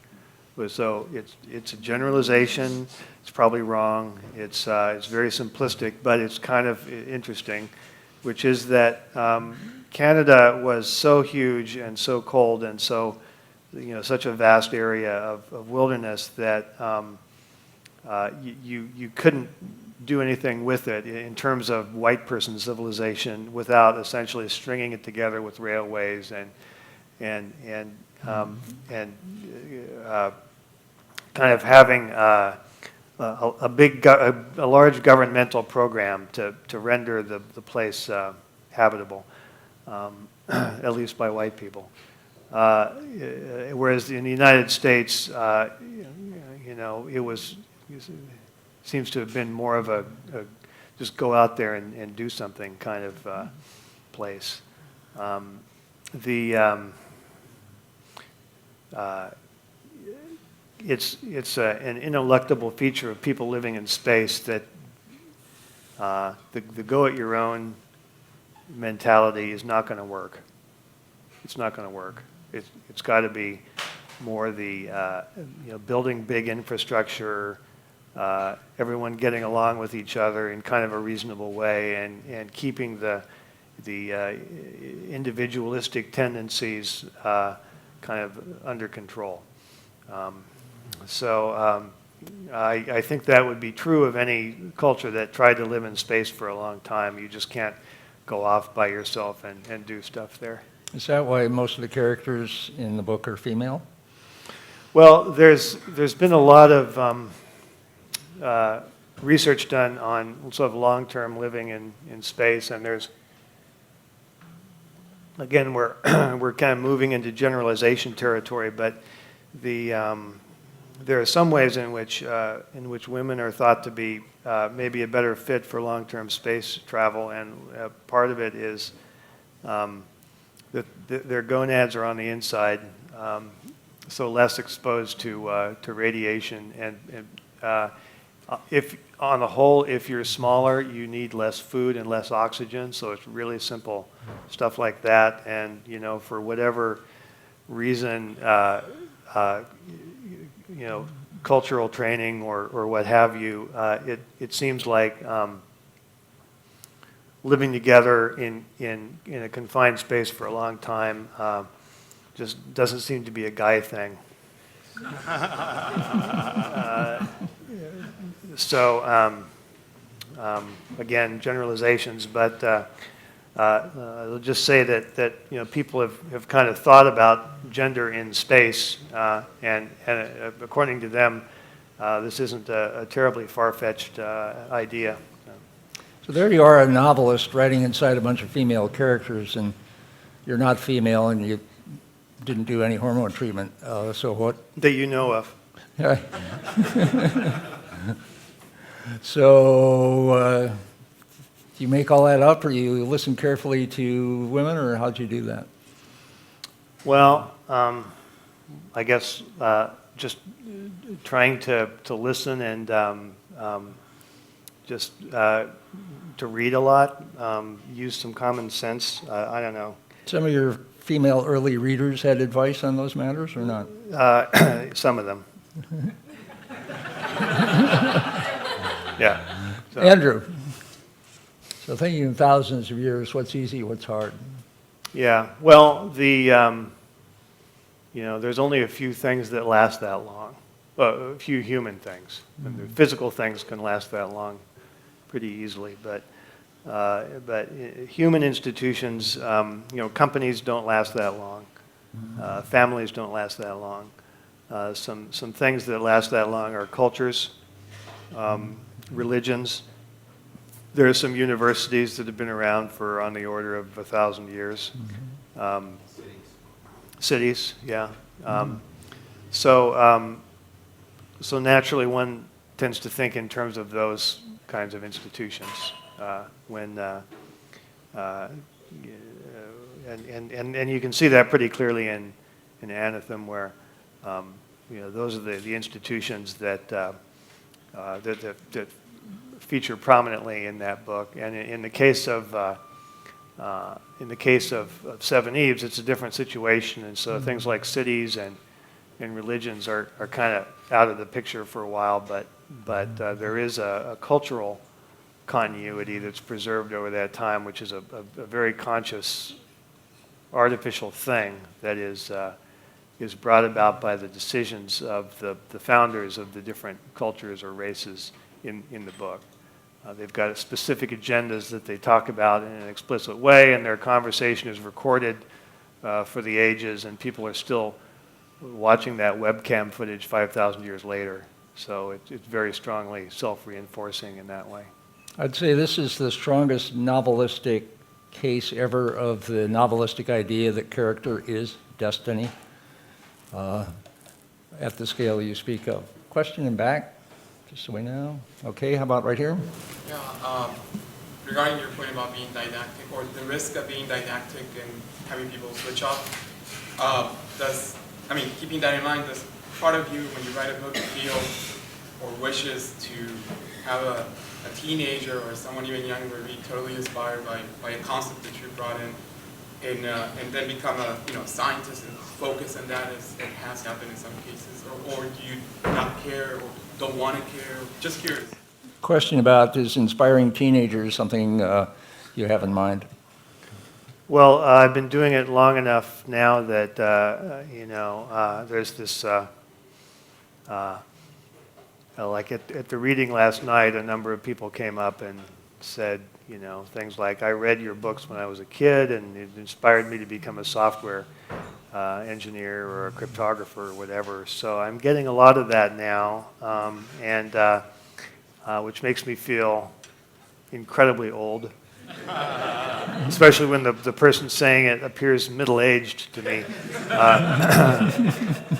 So it's a generalization. It's probably wrong. It's very simplistic, but it's kind of interesting, which is that Canada was so huge and so cold and so such a vast area of wilderness that you couldn't do anything with it in terms of white person civilization without essentially stringing it together with railways and kind of having a large governmental program to render the place habitable, at least by white people. Whereas in the United States, it seems to have been more of a just go out there and do something kind of place. It's an ineluctable feature of people living in space that the go-at-your-own mentality is not going to work. It's not going to work. It's got to be more the building big infrastructure, everyone getting along with each other in kind of a reasonable way, and keeping the individualistic tendencies kind of under control. I think that would be true of any culture that tried to live in space for a long time. You just can't go off by yourself and do stuff there. Is that why most of the characters in the book are female? Well, there's been a lot of research done on sort of long-term living in space, and there's, again, we're kind of moving into generalization territory, but there are some ways in which women are thought to be maybe a better fit for long-term space travel, and part of it is that their gonads are on the inside, so less exposed to radiation. And if on the whole, if you're smaller, you need less food and less oxygen. So it's really simple stuff like that. And for whatever reason, cultural training or what have you, it seems like living together in a confined space for a long time just doesn't seem to be a guy thing. So, again, generalizations, but I'll just say that you know, people have kind of thought about gender in space, and according to them, this isn't a terribly far-fetched idea. So there you are, a novelist writing inside a bunch of female characters, and you're not female, and you didn't do any hormone treatment. So what? That you know of. So do you make all that up, or you listen carefully to women, or how'd you do that? Well, I guess just trying to listen and just to read a lot, use some common sense. I don't know. Some of your female early readers had advice on those matters, or not? Some of them. Yeah. So. Andrew, so thinking in thousands of years, what's easy, what's hard? Yeah. Well, you know, there's only a few things that last that long. Well, a few human things. And the physical things can last that long pretty easily, but human institutions, you know, companies don't last that long. Families don't last that long. Some things that last that long are cultures, religions. There are some universities that have been around for on the order of 1,000 years. Cities, yeah. So naturally, one tends to think in terms of those kinds of institutions and you can see that pretty clearly in Anathem, where you know, those are the institutions that feature prominently in that book. And in the case of Seveneves, it's a different situation, and so things like cities and religions are kind of out of the picture for a while, but there is a cultural continuity that's preserved over that time, which is a very conscious, artificial thing that is brought about by the decisions of the founders of the different cultures or races in the book. They've got specific agendas that they talk about in an explicit way, and their conversation is recorded for the ages, and people are still watching that webcam footage 5,000 years later. So it's very strongly self-reinforcing in that way. I'd say this is the strongest novelistic case ever of the novelistic idea that character is destiny at the scale you speak of. Question in back, just so we know. Okay, how about right here? Yeah, regarding your point about being didactic, or the risk of being didactic and having people switch off, keeping that in mind, does part of you, when you write a book, feel or wishes to have a teenager or someone even younger be totally inspired by a concept that you brought in and then become a scientist and focus on that, as it has happened in some cases, or do you not care or don't want to care? Just curious. Question about, is inspiring teenagers something you have in mind? Well, I've been doing it long enough now that there's this like at the reading last night, a number of people came up and said, you know, things like, I read your books when I was a kid, and it inspired me to become a software engineer or a cryptographer or whatever. So I'm getting a lot of that now, which makes me feel incredibly old, especially when the person saying it appears middle-aged to me.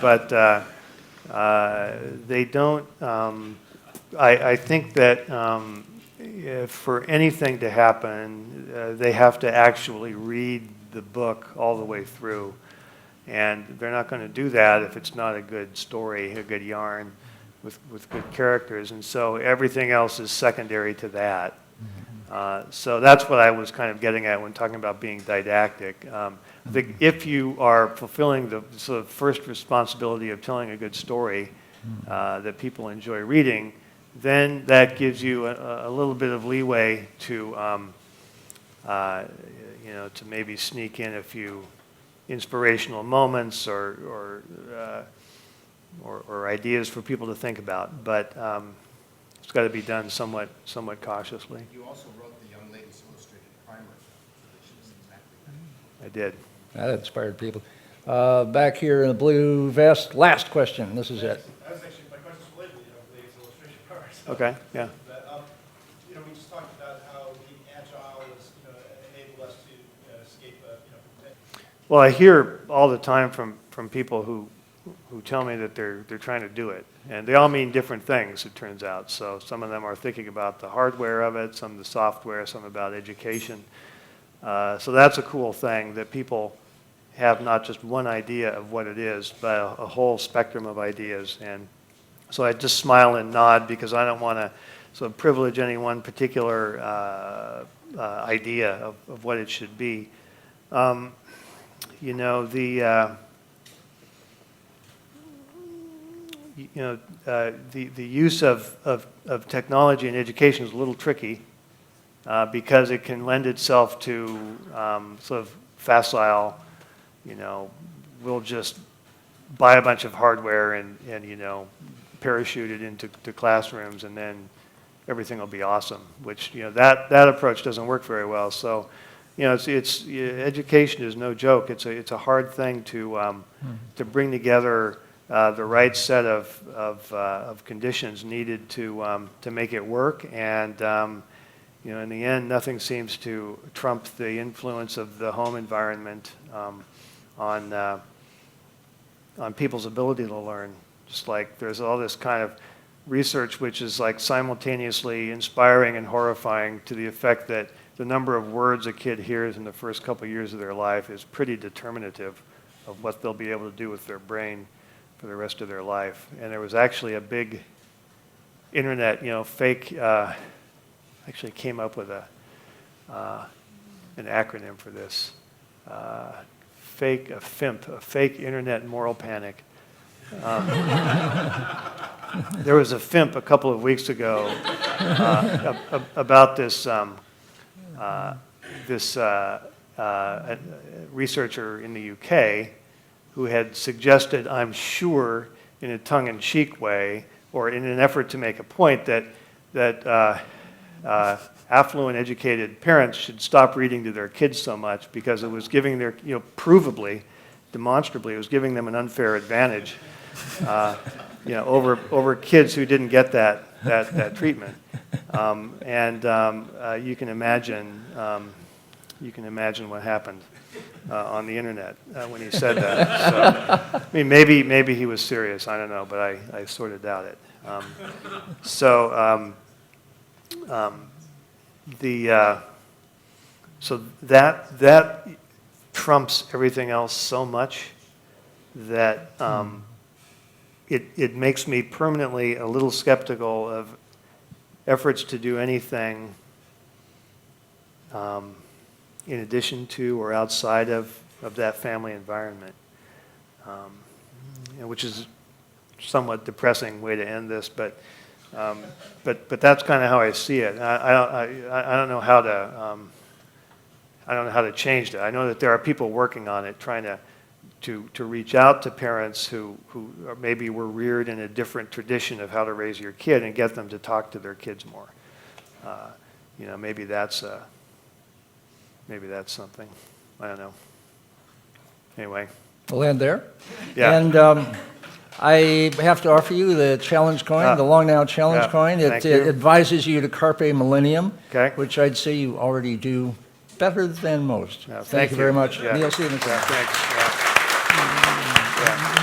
But they don't, I think that for anything to happen, they have to actually read the book all the way through. And they're not going to do that if it's not a good story, a good yarn with good characters. And so everything else is secondary to that. So that's what I was kind of getting at when talking about being didactic. I think if you are fulfilling the sort of first responsibility of telling a good story that people enjoy reading, then that gives you a little bit of leeway to, to maybe sneak in a few inspirational moments or or ideas for people to think about, but it's got to be done somewhat cautiously. You also wrote the Young Ladies Illustrated primer, which is exactly that. I did. That inspired people. Back here in the blue vest, last question. This is it. That was actually, my question's related to the Ladies Illustration part. So, Okay, yeah. But, we just talked about how being agile has, enabled us to, escape, Well, I hear all the time from people who tell me that they're trying to do it, and they all mean different things, it turns out. So some of them are thinking about the hardware of it, some the software, some about education. So that's a cool thing, that people have not just one idea of what it is, but a whole spectrum of ideas. And so I just smile and nod, because I don't want to sort of privilege any one particular idea of what it should be. The use of technology in education is a little tricky, because it can lend itself to sort of facile, we'll just buy a bunch of hardware and parachute it into classrooms, and then everything will be awesome, which, that approach doesn't work very well. So, education is no joke. It's a hard thing to bring together the right set of conditions needed to make it work. And in the end, nothing seems to trump the influence of the home environment on people's ability to learn. Just like there's all this kind of research which is like simultaneously inspiring and horrifying, to the effect that the number of words a kid hears in the first couple of years of their life is pretty determinative of what they'll be able to do with their brain for the rest of their life. And there was actually a big internet, fake, actually came up with an acronym for this, a FIMP, a fake internet moral panic. There was a FIMP a couple of weeks ago about this researcher in the UK who had suggested, I'm sure, in a tongue-in-cheek way, or in an effort to make a point, that affluent, educated parents should stop reading to their kids so much, because it was giving their, provably, demonstrably, it was giving them an unfair advantage, over kids who didn't get that treatment. You can imagine what happened on the internet when he said that. So, I mean, maybe he was serious. I don't know, but I sort of doubt it. So that trumps everything else so much that it makes me permanently a little skeptical of efforts to do anything in addition to or outside of that family environment, which is a somewhat depressing way to end this, but that's kind of how I see it. I don't know how to change that. I know that there are people working on it, trying to reach out to parents who maybe were reared in a different tradition of how to raise your kid, and get them to talk to their kids more. Maybe that's something. I don't know. Anyway. We'll end there. Yeah. And I have to offer you the challenge coin, the Long Now challenge Yeah, coin. It thank you. advises you to carpe millennium, Okay. which I'd say you already do better than most. Yeah, Thank you very much. Yeah. Neal Stephenson. Yeah, thanks. Yeah. Yeah.